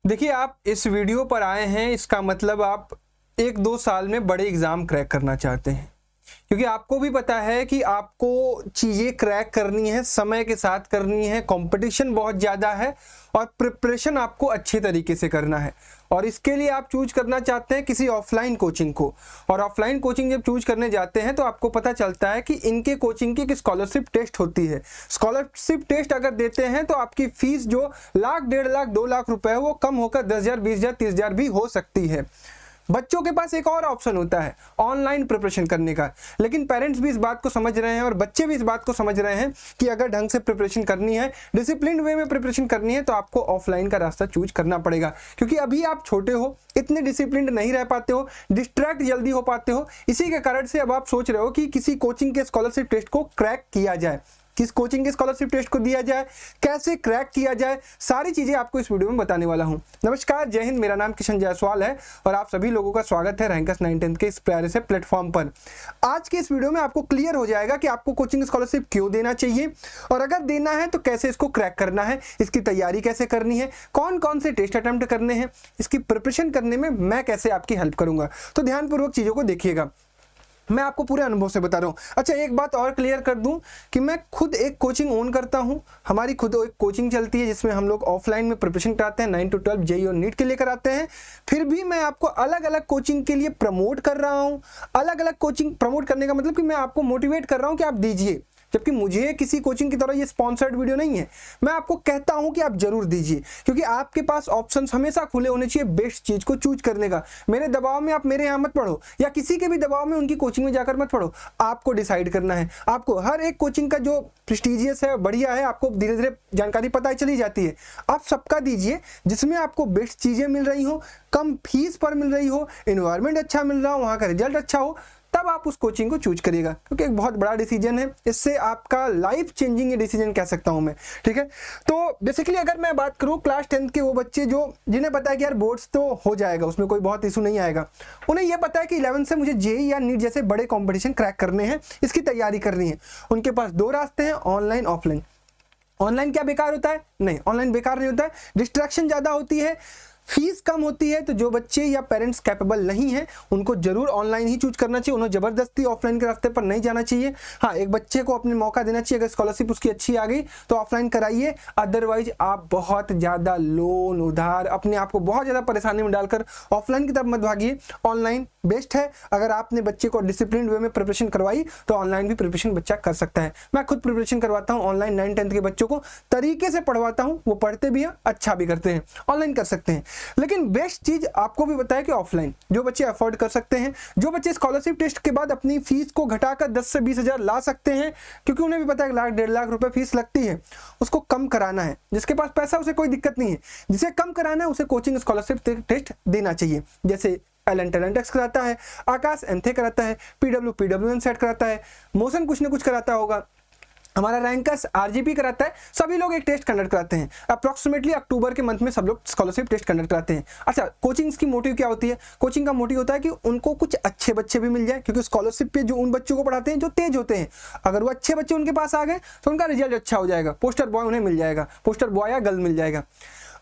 देखिए, आप इस वीडियो पर आए हैं, इसका मतलब आप 1-2 साल में बड़े एग्ज़ाम क्रैक करना चाहते हैं। क्योंकि आपको भी पता है कि आपको चीज़ें क्रैक करनी है, समय के साथ करनी है, कंपटीशन बहुत ज़्यादा है और प्रिपरेशन आपको अच्छे तरीके से करना है। और इसके लिए आप चूज करना चाहते हैं किसी ऑफलाइन कोचिंग को। और ऑफलाइन कोचिंग जब चूज करने जाते हैं तो आपको पता चलता है कि इनके कोचिंग की एक स्कॉलरशिप टेस्ट होती है। स्कॉलरशिप टेस्ट अगर देते हैं तो आपकी फीस जो लाख, 1.5 लाख, 2 लाख रुपए है वो कम होकर 10,000, 20,000, 30,000 भी हो सकती है। बच्चों के पास एक और ऑप्शन होता है ऑनलाइन प्रिपरेशन करने का, लेकिन पेरेंट्स भी इस बात को समझ रहे हैं और बच्चे भी इस बात को समझ रहे हैं कि अगर ढंग से प्रिपरेशन करनी है, डिसिप्लिन वे में प्रिपरेशन करनी है तो आपको ऑफलाइन का रास्ता चूज करना पड़ेगा। क्योंकि अभी आप छोटे हो, इतने डिसिप्लिन नहीं रह पाते हो, डिस्ट्रैक्ट जल्दी हो पाते हो। इसी के कारण से अब आप सोच रहे हो कि किसी कोचिंग के स्कॉलरशिप टेस्ट को क्रैक किया जाए, किस कोचिंग के स्कॉलरशिप टेस्ट को दिया जाए, कैसे क्रैक किया जाए, सारी चीजें आपको इस वीडियो में बताने वाला हूं। नमस्कार, जय हिंद, मेरा नाम किशन जायसवाल है और आप सभी लोगों का स्वागत है रैंकर्स 9th के इस प्यारे से प्लेटफॉर्म पर। आज के इस वीडियो में आपको क्लियर हो जाएगा कि आपको कोचिंग स्कॉलरशिप क्यों देना चाहिए और अगर देना है तो कैसे इसको क्रैक करना है, इसकी तैयारी कैसे करनी है, कौन कौन से टेस्ट अटेम्प्ट करने हैं, इसकी प्रिपरेशन करने में मैं कैसे आपकी हेल्प करूंगा। तो ध्यानपूर्वक चीजों को देखिएगा, मैं आपको पूरे अनुभव से बता रहा हूँ। अच्छा, एक बात और क्लियर कर दूं कि मैं खुद एक कोचिंग ओन करता हूँ। हमारी खुद एक कोचिंग चलती है जिसमें हम लोग ऑफलाइन में प्रिपरेशन कराते हैं, 9 to 12 जेईई और नीट के लिए कराते हैं। फिर भी मैं आपको अलग अलग कोचिंग के लिए प्रमोट कर रहा हूँ। अलग अलग कोचिंग प्रमोट करने का मतलब कि मैं आपको मोटिवेट कर रहा हूँ कि आप दीजिए, जबकि मुझे किसी कोचिंग की तरह ये स्पॉन्सर्ड वीडियो नहीं है। मैं आपको कहता हूं कि आप जरूर दीजिए, क्योंकि आपके पास ऑप्शंस हमेशा खुले होने चाहिए बेस्ट चीज को चूज करने का। मेरे दबाव में आप मेरे यहाँ मत पढ़ो या किसी के भी दबाव में उनकी कोचिंग में जाकर मत पढ़ो। आपको डिसाइड करना है। आपको हर एक कोचिंग का जो प्रेस्टीजियस है, बढ़िया है, आपको धीरे धीरे जानकारी पता चली जाती है। आप सबका दीजिए जिसमें आपको बेस्ट चीजें मिल रही हो, कम फीस पर मिल रही हो, एनवायरमेंट अच्छा मिल रहा हो, वहां का रिजल्ट अच्छा हो, तब आप उस कोचिंग को चूज करिएगा। क्योंकि एक बहुत बड़ा डिसीजन है, इससे आपका लाइफ चेंजिंग ये डिसीजन कह सकता हूं मैं। ठीक है, तो बेसिकली अगर मैं बात करूं क्लास 10th के वो बच्चे जो जिन्हें पता है कि यार बोर्ड्स तो हो जाएगा, उसमें कोई बहुत इशू नहीं आएगा, उन्हें यह पता है कि 11th से मुझे जेईई या नीट जैसे बड़े कॉम्पिटिशन क्रैक करने हैं, इसकी तैयारी करनी है। उनके पास 2 रास्ते हैं, ऑनलाइन, ऑफलाइन। ऑनलाइन क्या बेकार होता है? नहीं, ऑनलाइन बेकार नहीं होता है। डिस्ट्रैक्शन ज्यादा होती है, फीस कम होती है, तो जो बच्चे या पेरेंट्स कैपेबल नहीं है उनको जरूर ऑनलाइन ही चूज करना चाहिए। उन्हें जबरदस्ती ऑफलाइन के रास्ते पर नहीं जाना चाहिए। हाँ, एक बच्चे को अपने मौका देना चाहिए। अगर स्कॉलरशिप उसकी अच्छी आ गई तो ऑफलाइन कराइए, अदरवाइज आप बहुत ज्यादा लोन उधार अपने आप को बहुत ज्यादा परेशानी में डालकर ऑफलाइन की तरफ मत भागिए। ऑनलाइन बेस्ट है। अगर आपने बच्चे को डिसिप्लिन वे में प्रिपरेशन करवाई तो ऑनलाइन भी प्रिपरेशन बच्चा कर सकता है। मैं खुद प्रिपरेशन करवाता हूँ ऑनलाइन, 9th 10th के बच्चों को तरीके से पढ़वाता हूँ, वो पढ़ते भी हैं, अच्छा भी करते हैं। ऑनलाइन कर सकते हैं, लेकिन बेस्ट चीज आपको भी बताया कि ऑफलाइन। जो बच्चे अफोर्ड कर सकते हैं, जो बच्चे स्कॉलरशिप टेस्ट के बाद अपनी फीस को घटाकर 10 से 20 हजार ला सकते हैं, क्योंकि उन्हें भी पता है 1 लाख, 1.5 लाख रुपए फीस लगती है, उसको कम कराना है। जिसके पास पैसा उसे कोई दिक्कत नहीं है, जिसे कम कराना है उसे कोचिंग स्कॉलरशिप टेस्ट देना चाहिए। जैसे एलन टैलेंटेक्स कराता है, आकाश एंथे कराता है, PWN सेट कराता है, मोशन कुछ न कुछ कराता होगा, हमारा रैंकर्स RGP कराता है। सभी लोग एक टेस्ट कंडक्ट कराते हैं। अप्रॉक्सीमेटली अक्टूबर के मंथ में सब लोग स्कॉलरशिप टेस्ट कंडक्ट कराते हैं। अच्छा, कोचिंग्स की मोटिव क्या होती है? कोचिंग का मोटिव होता है कि उनको कुछ अच्छे बच्चे भी मिल जाए, क्योंकि स्कॉलरशिप पे जो उन बच्चों को पढ़ाते हैं जो तेज होते हैं, अगर वो अच्छे बच्चे उनके पास आ गए तो उनका रिजल्ट अच्छा हो जाएगा, पोस्टर बॉय उन्हें मिल जाएगा, पोस्टर बॉय या गर्ल मिल जाएगा।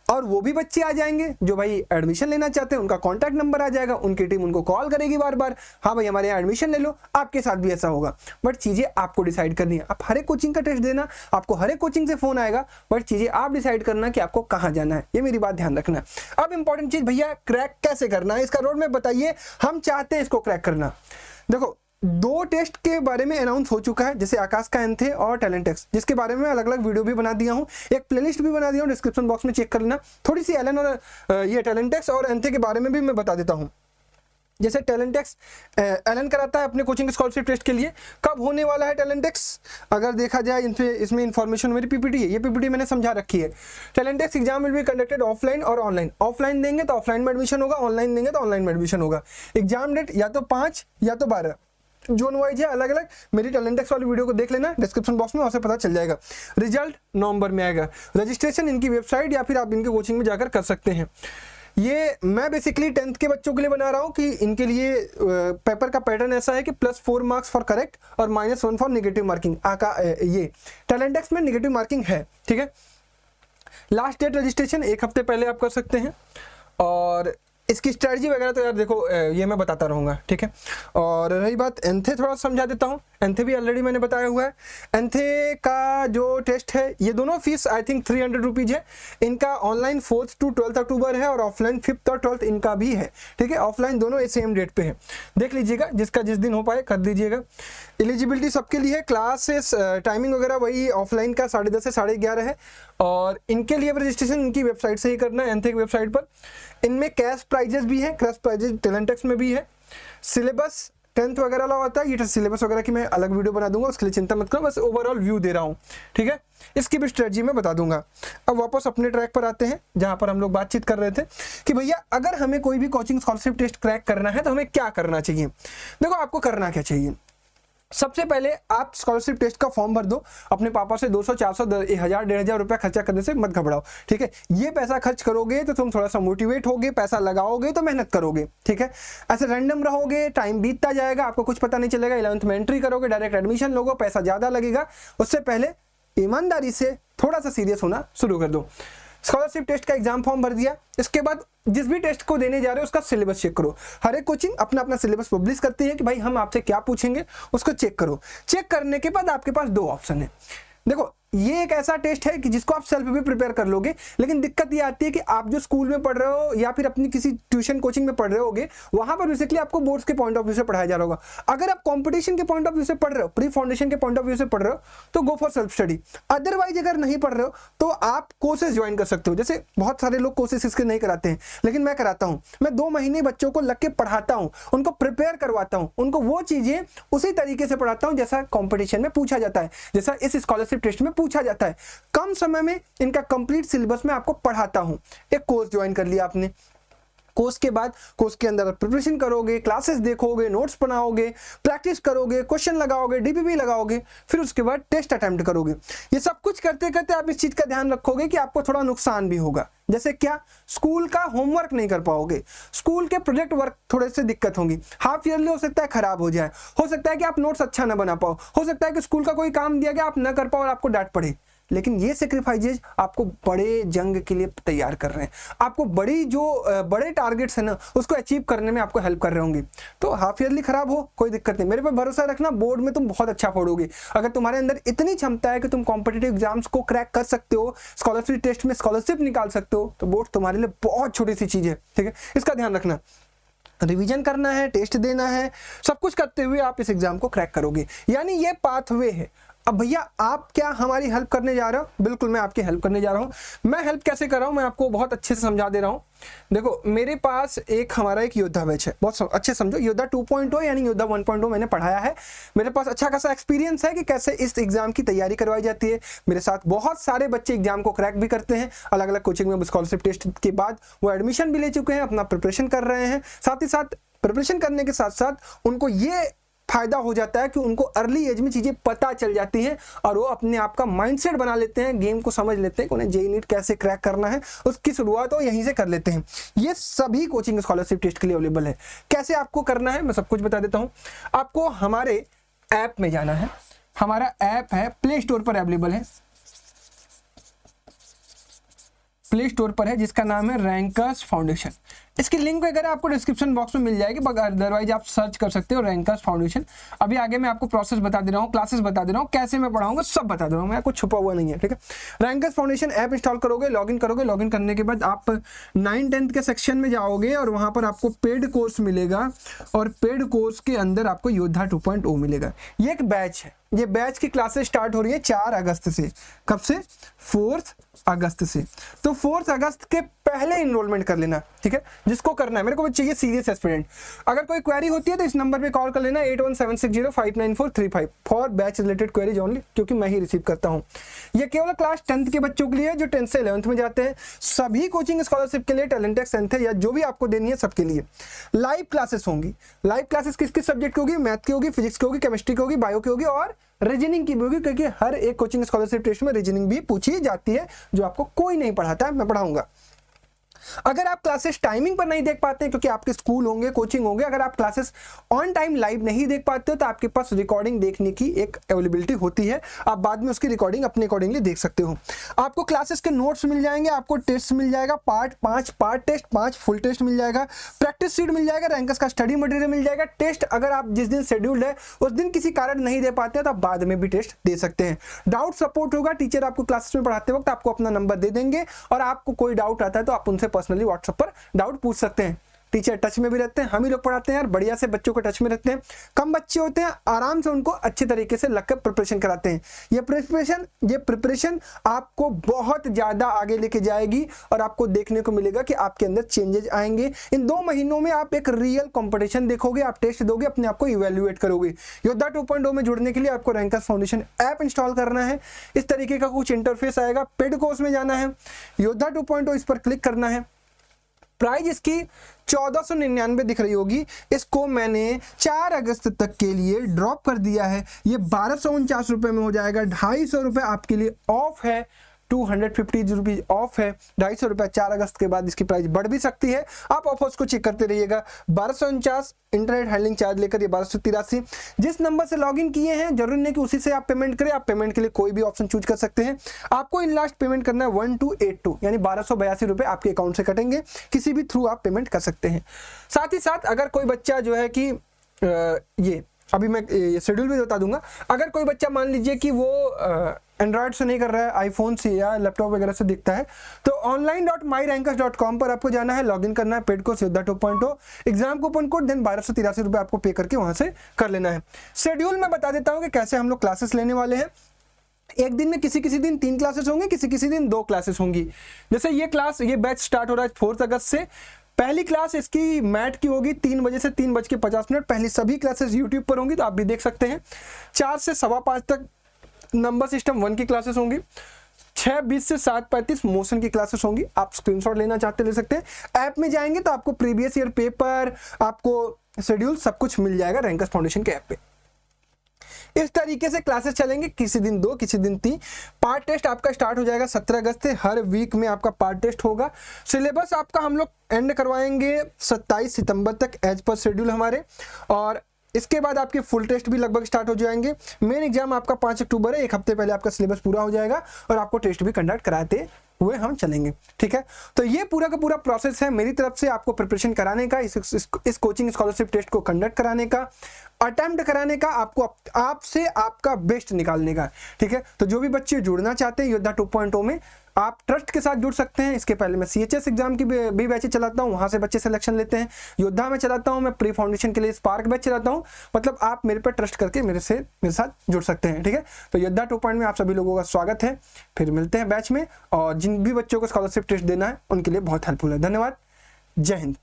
और वो भी बच्चे आ जाएंगे जो भाई एडमिशन लेना चाहते हैं, उनका कॉन्टैक्ट नंबर आ जाएगा, उनकी टीम उनको कॉल करेगी बार बार, हाँ भाई हमारे यहाँ एडमिशन ले लो। आपके साथ भी ऐसा होगा, बट चीजें आपको डिसाइड करनी है। आप हर एक कोचिंग का टेस्ट देना, आपको हर एक कोचिंग से फोन आएगा, बट चीजें आप डिसाइड करना कि आपको कहाँ जाना है। ये मेरी बात ध्यान रखना। अब इंपॉर्टेंट चीज, भैया क्रैक कैसे करना है, इसका रोड मैप बताइए। हम चाहते हैं इसको क्रैक करना। देखो, 2 टेस्ट के बारे में अनाउंस हो चुका है, जैसे आकाश का एंथे और टैलेंटेक्स, जिसके बारे में अलग अलग वीडियो भी बना दिया हूं, एक प्लेलिस्ट भी बना दिया हूं, डिस्क्रिप्शन बॉक्स में चेक कर लेना। थोड़ी सी एलन और ये टैलेंटेक्स और एंथे के बारे में भी मैं बता देता हूं। जैसे टैलेंटेक्स एलन कराता है अपने कोचिंग स्कॉलरशिप टेस्ट के लिए। कब होने वाला है टैलेंटेक्स? अगर देखा जाए इसमें इन्फॉर्मेशन मेरी PPT है, ये PPT मैंने समझा रखी है। Talentex exam will be conducted offline और ऑनलाइन। ऑफलाइन देंगे तो ऑफलाइन में एडमिशन होगा, ऑनलाइन देंगे तो ऑनलाइन में एडमिशन होगा। एग्जाम डेट या तो 5 या तो 12, जोन वाइज है अलग अलग। मेरी टैलेंटेक्स वाली वीडियो को देख लेना, डिस्क्रिप्शन बॉक्स में, वहां से पता चल जाएगा। रिजल्ट नवंबर में आएगा। रजिस्ट्रेशन इनकी वेबसाइट या फिर आप इनके कोचिंग में जाकर कर सकते हैं। ये मैं बेसिकली 10th के बच्चों के लिए बना रहा हूँ कि इनके लिए पेपर का पैटर्न ऐसा है कि +4 मार्क्स फॉर करेक्ट और -1 फॉर नेगेटिव मार्किंग। ये टैलेंटेक्स में नेगेटिव मार्किंग है, ठीक है। लास्ट डेट रजिस्ट्रेशन 1 हफ्ते पहले आप कर सकते हैं। और इसकी स्ट्रेटजी वगैरह तो यार देखो ये मैं बताता रहूँगा, ठीक है। और रही बात एंथे, थोड़ा समझा देता हूँ। एंथे भी ऑलरेडी मैंने बताया हुआ है। एंथे का जो टेस्ट है, ये दोनों फीस आई थिंक 300 रुपीज़ है। इनका ऑनलाइन 4th to 12th अक्टूबर है और ऑफलाइन 5th और 12th इनका भी है, ठीक है। ऑफलाइन दोनों सेम डेट पे है, देख लीजिएगा, जिसका जिस दिन हो पाए कर दीजिएगा। एलिजिबिलिटी सबके लिए है। क्लासेस टाइमिंग वगैरह वही ऑफलाइन का 10:30 से 11:30 है। और इनके लिए रजिस्ट्रेशन इनकी वेबसाइट से ही करना है, एंथे की वेबसाइट पर। इनमें कैश प्राइजेस भी हैं, कैश प्राइजेस टैलेंटेक्स में भी है। सिलेबस 10th वगैरह वाला होता है, ये सिलेबस वगैरह की मैं अलग वीडियो बना दूंगा, उसके लिए चिंता मत करो, बस ओवरऑल व्यू दे रहा हूँ, ठीक है। इसकी भी स्ट्रेटजी मैं बता दूंगा। अब वापस अपने ट्रैक पर आते हैं, जहां पर हम लोग बातचीत कर रहे थे कि भैया अगर हमें कोई भी कोचिंग स्कॉलरशिप टेस्ट क्रैक करना है तो हमें क्या करना चाहिए। देखो आपको करना क्या चाहिए, सबसे पहले आप स्कॉलरशिप टेस्ट का फॉर्म भर दो। अपने पापा से 200, 400, 1000, 1500 रुपया खर्चा करने से मत घबराओ, ठीक है। ये पैसा खर्च करोगे तो तुम थोड़ा सा मोटिवेट होगे, पैसा लगाओगे तो मेहनत करोगे, ठीक है। ऐसे रैंडम रहोगे, टाइम बीतता जाएगा, आपको कुछ पता नहीं चलेगा। 11th में एंट्री करोगे, डायरेक्ट एडमिशन लोगे, पैसा ज़्यादा लगेगा। उससे पहले ईमानदारी से थोड़ा सा सीरियस होना शुरू कर दो। स्कॉलरशिप टेस्ट का एग्जाम फॉर्म भर दिया, इसके बाद जिस भी टेस्ट को देने जा रहे हो उसका सिलेबस चेक करो। हर एक कोचिंग अपना अपना सिलेबस पब्लिश करती है कि भाई हम आपसे क्या पूछेंगे, उसको चेक करो। चेक करने के बाद आपके पास 2 ऑप्शन है। देखो ये एक ऐसा टेस्ट है कि जिसको आप सेल्फ भी प्रिपेयर कर लोगे, लेकिन दिक्कत ये आती है कि आप जो स्कूल में पढ़ रहे हो या फिर अपनी किसी ट्यूशन कोचिंग में पढ़ रहे होगे, वहां पर बेसिकली आपको बोर्ड्स के पॉइंट ऑफ व्यू से पढ़ाया जा रहा होगा। अगर आप कंपटीशन के पॉइंट ऑफ व्यू से पढ़ रहे हो, प्री फाउंडेशन के पॉइंट ऑफ व्यू से पढ़ रहे हो, तो go for self study. Otherwise अगर नहीं पढ़ रहे हो तो आप कोर्सेज ज्वाइन कर सकते हो। जैसे बहुत सारे लोग कोर्सेज इसके नहीं कराते हैं, लेकिन मैं कराता हूँ। मैं 2 महीने बच्चों को लग के पढ़ाता हूँ, उनको प्रिपेयर करवाता हूँ, उनको वो चीजें उसी तरीके से पढ़ाता हूँ जैसा कॉम्पिटिशन में पूछा जाता है, जैसा इस स्कॉलरशिप टेस्ट में पूछा जाता है। कम समय में इनका कंप्लीट सिलेबस में आपको पढ़ाता हूं। एक कोर्स ज्वाइन कर लिया आपने, कोर्स के बाद कोर्स के अंदर प्रिपरेशन करोगे, क्लासेस देखोगे, नोट्स बनाओगे, प्रैक्टिस करोगे, क्वेश्चन लगाओगे, डीपीपी लगाओगे, फिर उसके बाद टेस्ट अटेम्प्ट करोगे। ये सब कुछ करते करते आप इस चीज का ध्यान रखोगे कि आपको थोड़ा नुकसान भी होगा। जैसे क्या, स्कूल का होमवर्क नहीं कर पाओगे, स्कूल के प्रोजेक्ट वर्क थोड़े से दिक्कत होंगी, हाफ ईयरली हो सकता है खराब हो जाए, हो सकता है कि आप नोट्स अच्छा ना बना पाओ, हो सकता है कि स्कूल का कोई काम दिया गया आप ना कर पाओ और आपको डांट पड़े। लेकिन ये सेक्रीफाइसेज आपको बड़े जंग के लिए तैयार कर रहे हैं, आपको बड़ी जो बड़े टारगेट्स है ना उसको अचीव करने में आपको हेल्प कर रहे होंगे। तो हाफ ईयरली खराब हो कोई दिक्कत नहीं, मेरे पे भरोसा रखना, बोर्ड में तुम बहुत अच्छा पढ़ोगे। अगर तुम्हारे अंदर इतनी क्षमता है कि तुम कॉम्पिटिटिव एग्जाम्स को क्रैक कर सकते हो, स्कॉलरशिप टेस्ट में स्कॉलरशिप निकाल सकते हो, तो बोर्ड तुम्हारे लिए बहुत छोटी सी चीज है, ठीक है। इसका ध्यान रखना, रिवीजन करना है, टेस्ट देना है, सब कुछ करते हुए आप इस एग्जाम को क्रैक करोगे, यानी ये पाथवे है। अब भैया आप क्या हमारी हेल्प करने जा रहे हो? बिल्कुल मैं आपकी हेल्प करने जा रहा हूँ। मैं हेल्प कैसे कर रहा हूँ मैं आपको बहुत अच्छे से समझा दे रहा हूँ। देखो मेरे पास हमारा एक योद्धा बैच है, बहुत अच्छे समझो, योद्धा 2.0 यानी योद्धा 1.0 मैंने पढ़ाया है। मेरे पास अच्छा खासा एक्सपीरियंस है कि कैसे इस एग्जाम की तैयारी करवाई जाती है। मेरे साथ बहुत सारे बच्चे एग्जाम को क्रैक भी करते हैं, अलग अलग कोचिंग में स्कॉलरशिप टेस्ट के बाद वो एडमिशन भी ले चुके हैं, अपना प्रिपरेशन कर रहे हैं। साथ ही साथ प्रिपरेशन करने के साथ साथ उनको ये फायदा हो जाता है कि उनको अर्ली एज में चीजें पता चल जाती हैं और वो अपने आप का माइंडसेट बना लेते हैं, गेम को समझ लेते हैं कि उन्हें जेईई नीट कैसे क्रैक करना है, उसकी शुरुआत वो यहीं से कर लेते हैं। ये सभी कोचिंग स्कॉलरशिप टेस्ट के लिए अवेलेबल है। कैसे आपको करना है मैं सब कुछ बता देता हूं। आपको हमारे ऐप में जाना है, हमारा ऐप है प्ले स्टोर पर अवेलेबल है, प्ले स्टोर पर है, जिसका नाम है रैंकर्स फाउंडेशन। इसकी लिंक वगैरह आपको डिस्क्रिप्शन बॉक्स में मिल जाएगी, अदरवाइज आप सर्च कर सकते हो रैंकर्स फाउंडेशन। अभी आगे मैं आपको प्रोसेस बता दे रहा हूँ, क्लासेस बता दे रहा हूँ, कैसे मैं पढ़ाऊंगा सब बता दे रहा हूँ, मैं कुछ छुपा हुआ नहीं है, ठीक है। रैंकर्स फाउंडेशन ऐप इंस्टॉल करोगे, लॉगिन करोगे, लॉगिन करने के बाद आप 9-10 के सेक्शन में जाओगे और वहां पर आपको पेड कोर्स मिलेगा और पेड कोर्स के अंदर आपको योद्धा 2.0 मिलेगा। ये एक बैच है, ये बैच की क्लासेस स्टार्ट हो रही है 4 अगस्त से। कब से? 4 अगस्त से। तो 4 अगस्त के पहले इनरोलमेंट कर लेना, ठीक है। जिसको करना है, मेरे को चाहिए सीरियस एस्पिरेंट। अगर कोई क्वेरी होती है तो इस नंबर पे कॉल कर लेना 8176059435 for batch related queries only, क्योंकि मैं ही रिसीव करता हूं। ये केवल क्लास 10th के बच्चों के लिए है जो 10th से 11th में जाते हैं। सभी कोचिंग स्कॉलरशिप के लिए, टैलेंटेक्स, एंथे या जो भी आपको देनी है सबके लिए लाइव क्लासेस होंगी। लाइव क्लासेस किस किस सब्जेक्ट की होगी? मैथ की होगी, फिजिक्स की होगी, केमिस्ट्री की होगी, बायो की होगी और रीजनिंग की भी होगी, क्योंकि हर एक कोचिंग स्कॉलरशिप टेस्ट में रीजनिंग भी पूछी जाती है जो आपको कोई नहीं पढ़ाता है, मैं पढ़ाऊंगा। अगर आप क्लासेस टाइमिंग पर नहीं देख पाते हैं क्योंकि आपके स्कूल होंगे, कोचिंग होंगे, अगर आप क्लासेस ऑन टाइम लाइव नहीं देख पाते हो तो आपके पास रिकॉर्डिंग देखने की एक अवेलेबिलिटी होती है, आप बाद में उसकी रिकॉर्डिंग अपने अकॉर्डिंगली देख सकते हो। आपको क्लासेस के नोट्स मिल जाएंगे, आपको टेस्ट मिल जाएगा, part 5 part test 5 full test मिल जाएगा, प्रैक्टिस शीट मिल जाएगा, रैंकर्स का स्टडी मटेरियल मिल जाएगा। टेस्ट अगर आप जिस दिन शेड्यूल्ड है उस दिन किसी कारण नहीं दे पाते हैं तो आप बाद में भी टेस्ट दे सकते हैं। डाउट सपोर्ट होगा, टीचर आपको क्लासेस में पढ़ाते वक्त आपको अपना नंबर दे देंगे और आपको कोई डाउट आता है तो आप उनसे पर्सनली व्हाट्सएप पर डाउट पूछ सकते हैं। टीचर टच में भी रहते हैं, हम ही लोग पढ़ाते हैं यार, बढ़िया से बच्चों को टच में रहते हैं। कम बच्चे होते हैं, आराम से उनको अच्छे तरीके से लगकर प्रिपरेशन कराते हैं। ये प्रिपरेशन आपको बहुत ज़्यादा आगे लेके जाएगी और आपको देखने को मिलेगा कि आपके अंदर चेंजेस आएंगे। इन 2 महीनों में आप एक रियल कंपटीशन देखोगे, आप टेस्ट दोगे, अपने आप को इवेल्युएट करोगे। योद्धा 2.0 में जुड़ने के लिए आपको रैंकर्स फाउंडेशन ऐप इंस्टॉल करना है। इस तरीके का कुछ इंटरफेस आएगा, पेड कोर्स में जाना है, योद्धा 2.0 इस पर क्लिक करना है। प्राइस इसकी 1499 दिख रही होगी, इसको मैंने 4 अगस्त तक के लिए ड्रॉप कर दिया है। ये 1249 रुपये में हो जाएगा, 250 रुपये आपके लिए ऑफ है, 250 रुपीज ऑफ है, 250 रुपये। 4 अगस्त के बाद इसकी प्राइस बढ़ भी सकती है, आप ऑफर्स को चेक करते रहिएगा। 1249 इंटरनेट हैंडलिंग चार्ज लेकर ये 1283। जिस नंबर से लॉगिन किए हैं जरूरी नहीं कि उसी से आप पेमेंट करें, आप पेमेंट के लिए कोई भी ऑप्शन चूज कर सकते हैं। आपको इन लास्ट पेमेंट करना है 1282 यानी 1282 रुपये आपके अकाउंट से कटेंगे, किसी भी थ्रू आप पेमेंट कर सकते हैं। साथ ही साथ अगर कोई बच्चा जो है कि ये अभी मैं ये शेड्यूल भी बता दूंगा, अगर कोई बच्चा मान लीजिए कि वो एंड्रॉयड से नहीं कर रहा है, आईफोन से या लैपटॉप वगैरह से दिखता है, तो online.myrankers.com पर आपको जाना है, लॉगिन करना है, पेड कोर्स योद्धा 2.0, एग्जाम कूपन कोड, देन 1283 रुपये आपको पे करके वहां से कर लेना है। शेड्यूल में बता देता हूँ कि कैसे हम लोग क्लासेस लेने वाले हैं। एक दिन में किसी दिन 3 क्लासेस होंगे, किसी दिन 2 क्लासेस होंगी। जैसे ये बैच स्टार्ट हो रहा है 4 अगस्त से। पहली क्लास इसकी मैट की होगी 3 बजे से 3:50। पहली सभी क्लासेस यूट्यूब पर होंगी तो आप भी देख सकते हैं। 4 से 5:15 तक नंबर सिस्टम 1 की क्लासेस होंगी। 6:20 से 7:35 मोशन की क्लासेस होंगी। आप स्क्रीनशॉट लेना चाहते ले सकते हैं। ऐप में जाएंगे तो आपको प्रीवियस ईयर पेपर, आपको शेड्यूल सब कुछ मिल जाएगा रैंकर्स फाउंडेशन के ऐप पे। इस तरीके से क्लासेस चलेंगे, किसी दिन 2 किसी दिन 3। पार्ट टेस्ट आपका स्टार्ट हो जाएगा 17 अगस्त से, हर वीक में आपका पार्ट टेस्ट होगा। सिलेबस आपका हम लोग एंड करवाएंगे 27 सितंबर तक एज पर शेड्यूल हमारे, और इसके बाद आपके फुल टेस्ट भी लगभग स्टार्ट हो जाएंगे। मेन एग्जाम आपका 5 अक्टूबर है, 1 हफ्ते पहले आपका सिलेबस पूरा हो जाएगा और आपको टेस्ट भी कंडक्ट कराते हुए हम चलेंगे। ठीक है, तो ये पूरा का पूरा प्रोसेस है मेरी तरफ से आपको प्रिपरेशन कराने का, इस कोचिंग स्कॉलरशिप टेस्ट को कंडक्ट कराने का, अटेम्प्ट कराने का, आपको आपसे आपका बेस्ट निकालने का। ठीक है, तो जो भी बच्चे जुड़ना चाहते हैं योद्धा 2.0 में, आप ट्रस्ट के साथ जुड़ सकते हैं। इसके पहले मैं CHS एग्जाम की भी बैचेस चलाता हूँ, वहां से बच्चे सिलेक्शन लेते हैं। योद्धा में चलाता हूँ मैं प्री फाउंडेशन के लिए स्पार्क बैच चलाता हूँ। मतलब आप मेरे पर ट्रस्ट करके मेरे साथ जुड़ सकते हैं। ठीक है, तो योद्धा 2.0 में आप सभी लोगों का स्वागत है। फिर मिलते हैं बैच में, और जिन भी बच्चों को स्कॉलरशिप टेस्ट देना है उनके लिए बहुत हेल्पफुल है। धन्यवाद, जय हिंद।